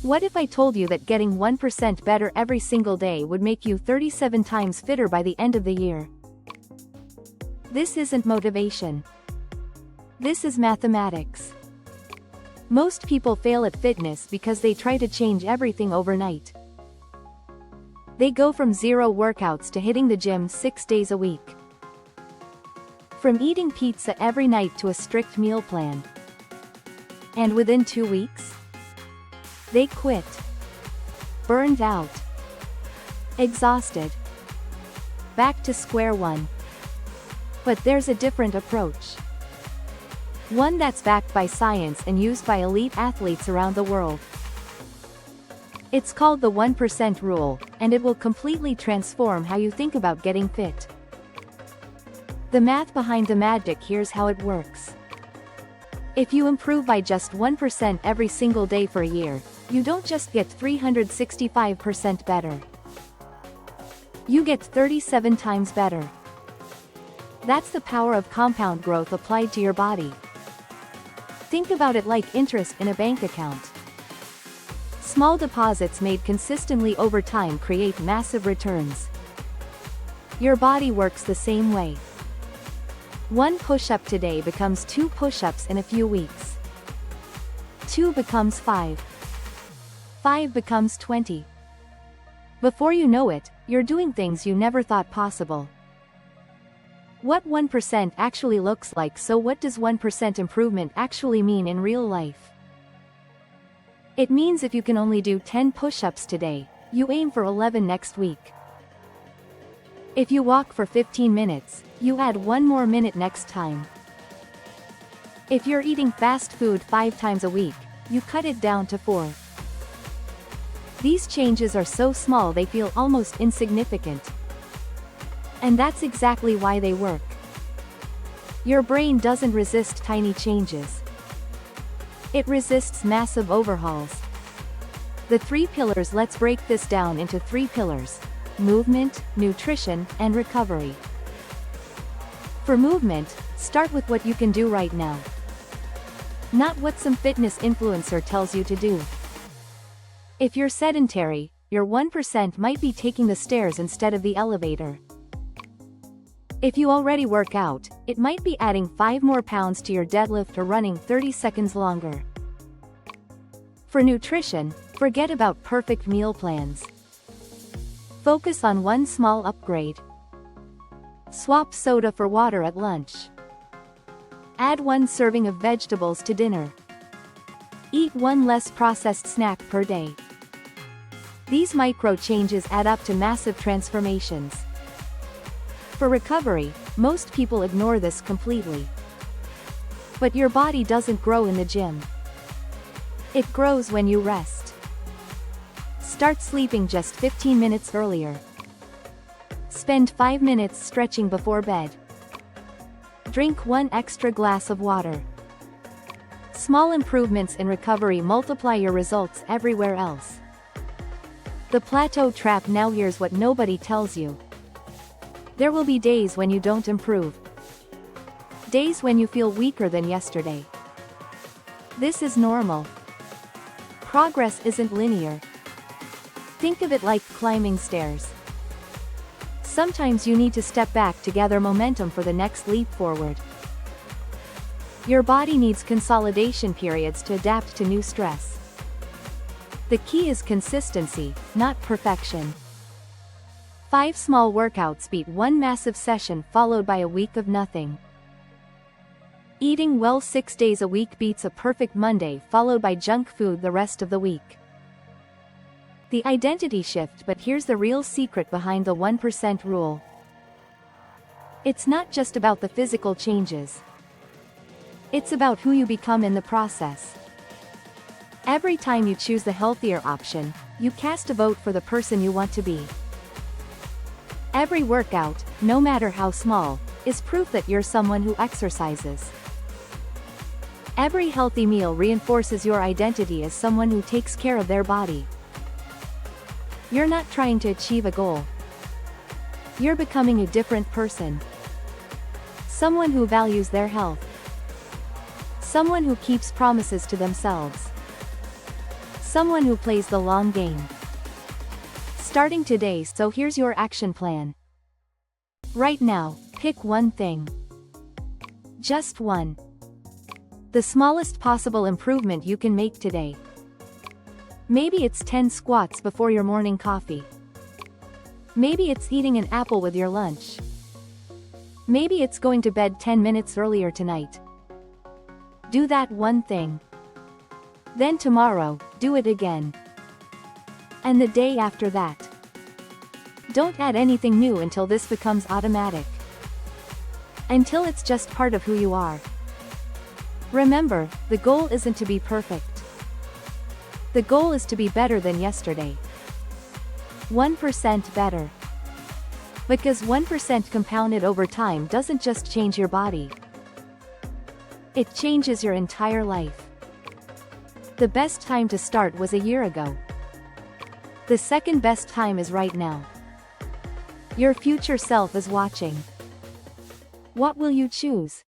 What if I told you that getting 1% better every single day would make you 37 times fitter by the end of the year? This isn't motivation. This is mathematics. Most people fail at fitness because they try to change everything overnight. They go from 0 workouts to hitting the gym 6 days a week. From eating pizza every night to a strict meal plan. And within 2 weeks, they quit. Burned out. Exhausted. Back to square one. But there's a different approach. One that's backed by science and used by elite athletes around the world. It's called the 1% rule, and it will completely transform how you think about getting fit. The math behind the magic: here's how it works. If you improve by just 1% every single day for a year, you don't just get 365% better. You get 37 times better. That's the power of compound growth applied to your body. Think about it like interest in a bank account. Small deposits made consistently over time create massive returns. Your body works the same way. 1 push-up today becomes 2 push-ups in a few weeks. 2 becomes 5. 5 becomes 20. Before you know it, you're doing things you never thought possible. What 1% actually looks like. So what does 1% improvement actually mean in real life? It means if you can only do 10 push-ups today, you aim for 11 next week. If you walk for 15 minutes, you add 1 more minute next time. If you're eating fast food 5 times a week, you cut it down to 4. These changes are so small they feel almost insignificant. And that's exactly why they work. Your brain doesn't resist tiny changes. It resists massive overhauls. The 3 pillars. Let's break this down into 3 pillars: movement, nutrition, and recovery. For movement, start with what you can do right now. Not what some fitness influencer tells you to do. If you're sedentary, your 1% might be taking the stairs instead of the elevator. If you already work out, it might be adding 5 more pounds to your deadlift or running 30 seconds longer. For nutrition, forget about perfect meal plans. Focus on one small upgrade. Swap soda for water at lunch. Add 1 serving of vegetables to dinner. Eat 1 less processed snack per day. These micro changes add up to massive transformations. For recovery, most people ignore this completely. But your body doesn't grow in the gym. It grows when you rest. Start sleeping just 15 minutes earlier. Spend 5 minutes stretching before bed. Drink 1 extra glass of water. Small improvements in recovery multiply your results everywhere else. The plateau trap. Now here's what nobody tells you. There will be days when you don't improve. Days when you feel weaker than yesterday. This is normal. Progress isn't linear. Think of it like climbing stairs. Sometimes you need to step back to gather momentum for the next leap forward. Your body needs consolidation periods to adapt to new stress. The key is consistency, not perfection. 5 small workouts beat 1 massive session followed by a week of nothing. Eating well 6 days a week beats a perfect Monday followed by junk food the rest of the week. The identity shift. But here's the real secret behind the 1% rule. It's not just about the physical changes. It's about who you become in the process. Every time you choose the healthier option, you cast a vote for the person you want to be. Every workout, no matter how small, is proof that you're someone who exercises. Every healthy meal reinforces your identity as someone who takes care of their body. You're not trying to achieve a goal. You're becoming a different person. Someone who values their health. Someone who keeps promises to themselves. Someone who plays the long game. Starting today, so here's your action plan. Right now, pick one thing. Just one. The smallest possible improvement you can make today. Maybe it's 10 squats before your morning coffee. Maybe it's eating an apple with your lunch. Maybe it's going to bed 10 minutes earlier tonight. Do that one thing. Then tomorrow, do it again. And the day after that. Don't add anything new until this becomes automatic. Until it's just part of who you are. Remember, the goal isn't to be perfect. The goal is to be better than yesterday. 1% better. Because 1% compounded over time doesn't just change your body. It changes your entire life. The best time to start was a year ago. The second best time is right now. Your future self is watching. What will you choose?